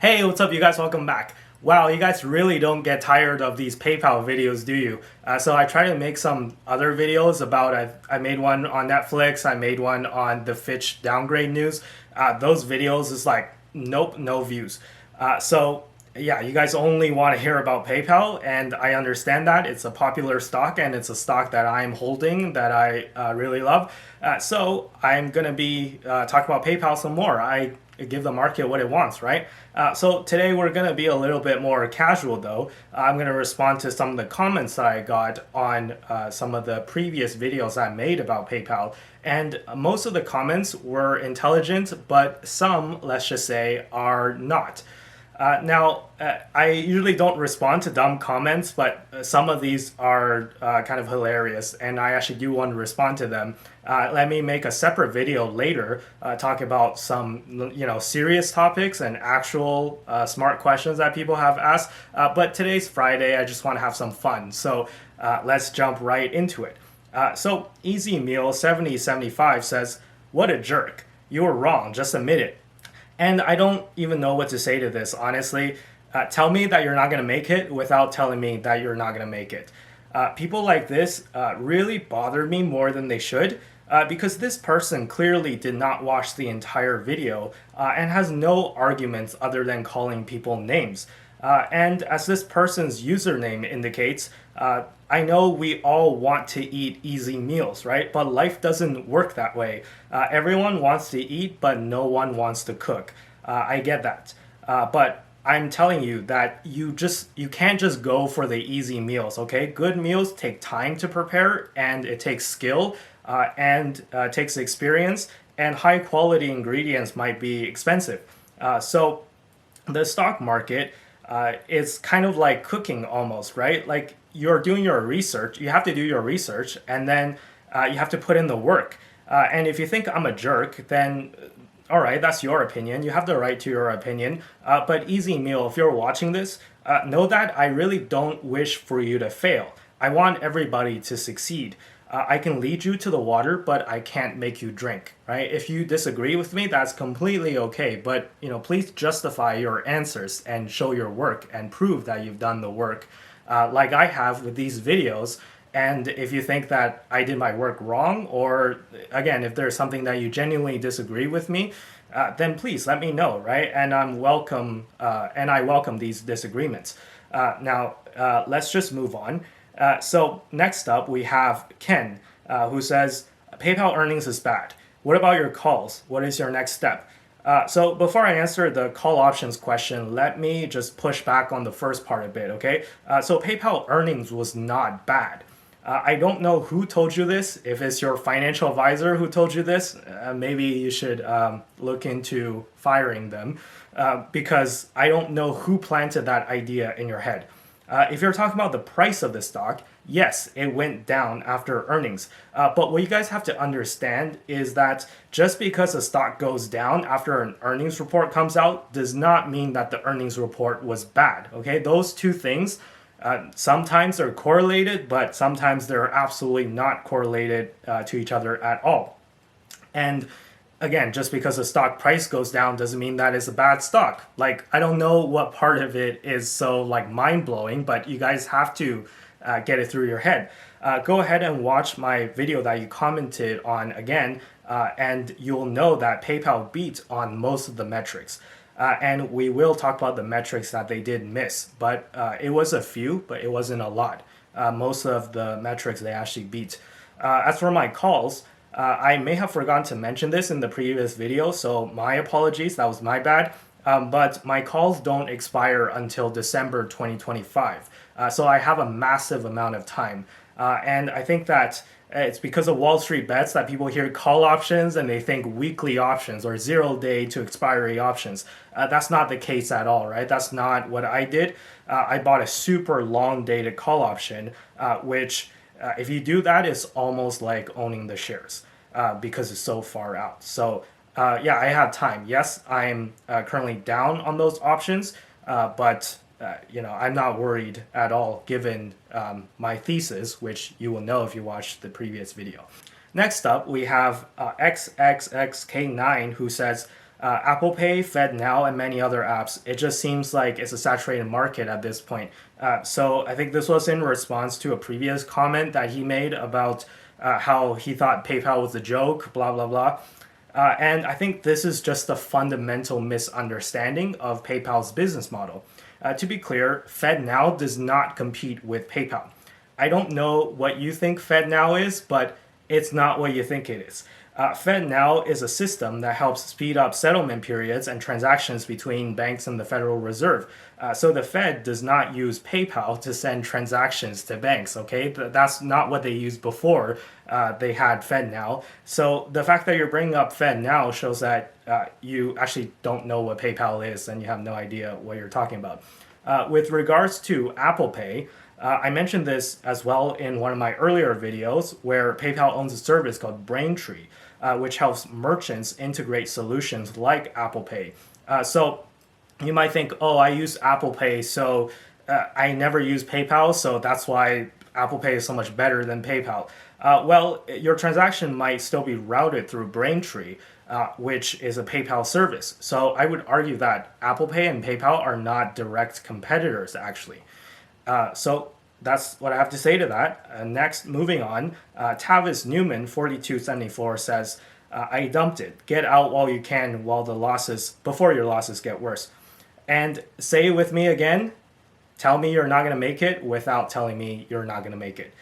Hey, what's up, you guys? Welcome back. Wow, you guys really don't get tired of these PayPal videos, do you? So I try to make some other videos about, I made one on Netflix, I made one on the Fitch downgrade news. Those videos is like, nope, no views. Yeah, you guys only want to hear about PayPal, and I understand that. It's a popular stock, and it's a stock that I'm holding that I really love. So I'm going to be talking about PayPal some more. I give the market what it wants, right? So today we're going to be a little bit more casual though. I'm going to respond to some of the comments that I got on some of the previous videos I made about PayPal. And most of the comments were intelligent, but some, let's just say, are not. I usually don't respond to dumb comments, but some of these are kind of hilarious, and I actually do want to respond to them. Let me make a separate video later, talk about some serious topics and actual smart questions that people have asked. But today's Friday, I just want to have some fun, so let's jump right into it. So Easy Meal 7075 says, "What a jerk! You were wrong. Just admit it." And I don't even know what to say to this, honestly. Tell me that you're not going to make it without telling me that you're not going to make it. People like this really bother me more than they should because this person clearly did not watch the entire video and has no arguments other than calling people names. And as this person's username indicates, I know we all want to eat easy meals, right? But life doesn't work that way. Everyone wants to eat, but no one wants to cook. I get that. But I'm telling you that you can't just go for the easy meals, okay? Good meals take time to prepare, and it takes skill, and takes experience, and high quality ingredients might be expensive. So the stock market is kind of like cooking almost, right? Like you're doing your research, you have to do your research, and then you have to put in the work. And if you think I'm a jerk, then all right, that's your opinion. You have the right to your opinion. But Easy Meal, if you're watching this, know that I really don't wish for you to fail. I want everybody to succeed. I can lead you to the water, but I can't make you drink, right? If you disagree with me, that's completely okay. But please justify your answers and show your work and prove that you've done the work, like I have with these videos. And if you think that I did my work wrong, or again, if there's something that you genuinely disagree with me, then please let me know, right? And I welcome these disagreements. Let's just move on. So next up, we have Ken, who says, PayPal earnings is bad. What about your calls? What is your next step? So before I answer the call options question, let me just push back on the first part a bit, okay? So PayPal earnings was not bad. I don't know who told you this. If it's your financial advisor who told you this, maybe you should look into firing them because I don't know who planted that idea in your head. If you're talking about the price of the stock, yes, it went down after earnings. But what you guys have to understand is that just because a stock goes down after an earnings report comes out does not mean that the earnings report was bad. Okay, those two things sometimes they're correlated, but sometimes they're absolutely not correlated to each other at all. And again, just because the stock price goes down doesn't mean that it's a bad stock. Like, I don't know what part of it is so like mind-blowing, but you guys have to get it through your head. Go ahead and watch my video that you commented on again, and you'll know that PayPal beat on most of the metrics. And we will talk about the metrics that they did miss, but it was a few, but it wasn't a lot. Most of the metrics they actually beat. As for my calls, I may have forgotten to mention this in the previous video, so my apologies, that was my bad. But my calls don't expire until December 2025. So I have a massive amount of time. And I think that it's because of Wall Street bets that people hear call options and they think weekly options or 0-day to expiry options. That's not the case at all, right? That's not what I did. I bought a super long dated call option, which if you do that, it's almost like owning the shares because it's so far out. So yeah, I have time. Yes, I'm currently down on those options, but I'm not worried at all given my thesis, which you will know if you watched the previous video. Next up, we have XXXK9 who says, Apple Pay, FedNow, and many other apps, it just seems like it's a saturated market at this point. So I think this was in response to a previous comment that he made about how he thought PayPal was a joke, blah, blah, blah. And I think this is just a fundamental misunderstanding of PayPal's business model. To be clear, FedNow does not compete with PayPal. I don't know what you think FedNow is, but it's not what you think it is. FedNow is a system that helps speed up settlement periods and transactions between banks and the Federal Reserve. So the Fed does not use PayPal to send transactions to banks, okay? That's not what they used before they had FedNow. So the fact that you're bringing up FedNow shows that you actually don't know what PayPal is and you have no idea what you're talking about. With regards to Apple Pay, I mentioned this as well in one of my earlier videos where PayPal owns a service called Braintree, which helps merchants integrate solutions like Apple Pay. So you might think, oh, I use Apple Pay, so I never use PayPal, so that's why Apple Pay is so much better than PayPal. Well, your transaction might still be routed through Braintree, which is a PayPal service. So I would argue that Apple Pay and PayPal are not direct competitors, actually. So that's what I have to say to that. Next, moving on, Tavis Newman, 4274, says, I dumped it. Get out while you can before your losses get worse. And say it with me again, tell me you're not going to make it without telling me you're not going to make it.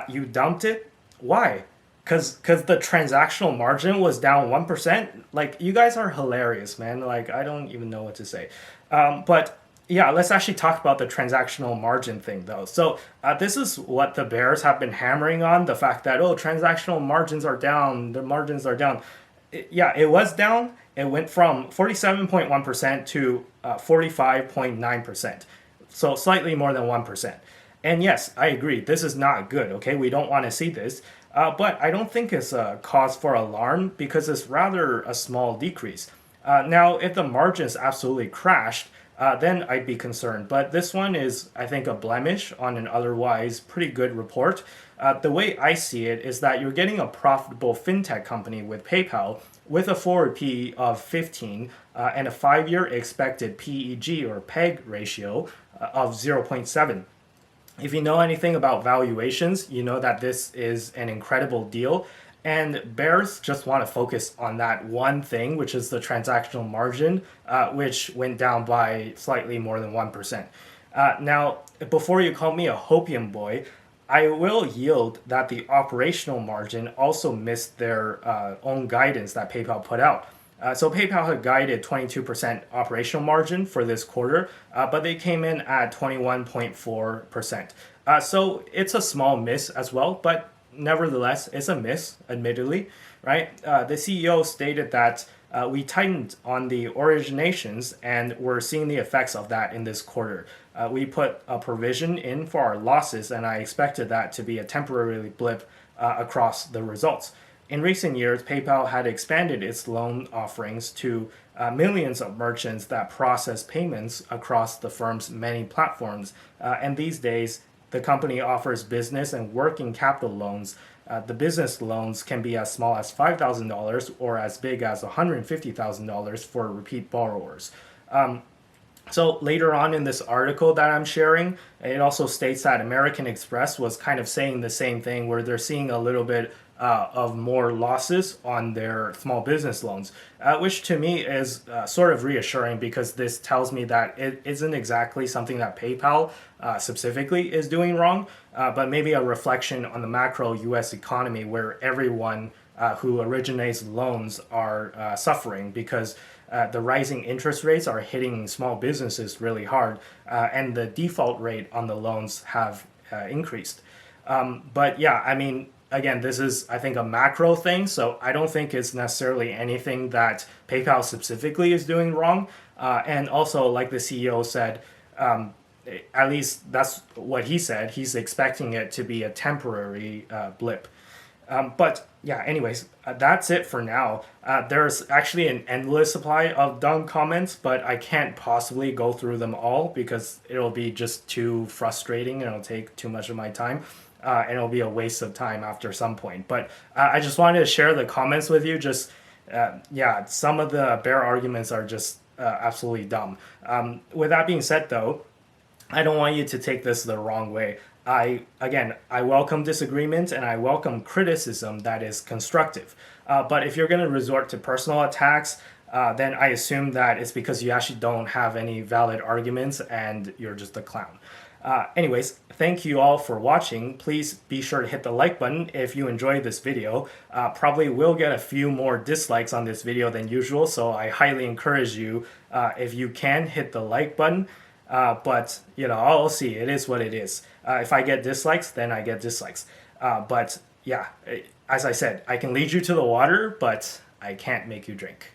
You dumped it? Why? Because the transactional margin was down 1%. Like, you guys are hilarious, man. Like, I don't even know what to say. But yeah, let's actually talk about the transactional margin thing, though. So this is what the bears have been hammering on, the fact that, oh, transactional margins are down, the margins are down. It was down. It went from 47.1% to 45.9%. So slightly more than 1%. And yes, I agree, this is not good, okay? We don't want to see this. But I don't think it's a cause for alarm because it's rather a small decrease. Now, if the margins absolutely crashed, then I'd be concerned. But this one is, I think, a blemish on an otherwise pretty good report. The way I see it is that you're getting a profitable fintech company with PayPal with a forward PE of 15 and a 5-year expected PEG or PEG ratio of 0.7. If you know anything about valuations, you know that this is an incredible deal. And bears just want to focus on that one thing, which is the transactional margin, which went down by slightly more than 1%. Now, before you call me a hopium boy, I will yield that the operational margin also missed their own guidance that PayPal put out. So PayPal had guided 22% operational margin for this quarter, but they came in at 21.4%. So it's a small miss as well, but nevertheless, it's a miss, admittedly, right? The CEO stated that we tightened on the originations and we're seeing the effects of that in this quarter. We put a provision in for our losses, and I expected that to be a temporary blip across the results. In recent years, PayPal had expanded its loan offerings to millions of merchants that process payments across the firm's many platforms. And these days, the company offers business and working capital loans. The business loans can be as small as $5,000 or as big as $150,000 for repeat borrowers. So later on in this article that I'm sharing, it also states that American Express was kind of saying the same thing, where they're seeing a little bit of more losses on their small business loans, which to me is sort of reassuring, because this tells me that it isn't exactly something that PayPal specifically is doing wrong, but maybe a reflection on the macro US economy, where everyone who originates loans are suffering because the rising interest rates are hitting small businesses really hard, and the default rate on the loans have increased. But yeah, I mean, again, this is, I think, a macro thing, so I don't think it's necessarily anything that PayPal specifically is doing wrong. And also, like the CEO said, at least that's what he said, he's expecting it to be a temporary blip. But yeah, anyways, that's it for now. There's actually an endless supply of dumb comments, but I can't possibly go through them all because it'll be just too frustrating and it'll take too much of my time. And it'll be a waste of time after some point. But I just wanted to share the comments with you, just Yeah, some of the bear arguments are just absolutely dumb. With that being said, though, I don't want you to take this the wrong way. I welcome disagreement and I welcome criticism that is constructive. But if you're going to resort to personal attacks, then I assume that it's because you actually don't have any valid arguments and you're just a clown. Anyways, thank you all for watching. Please be sure to hit the like button if you enjoyed this video. Probably will get a few more dislikes on this video than usual, so I highly encourage you, if you can, hit the like button. But, I'll see. It is what it is. If I get dislikes, then I get dislikes. But, yeah, as I said, I can lead you to the water, but I can't make you drink.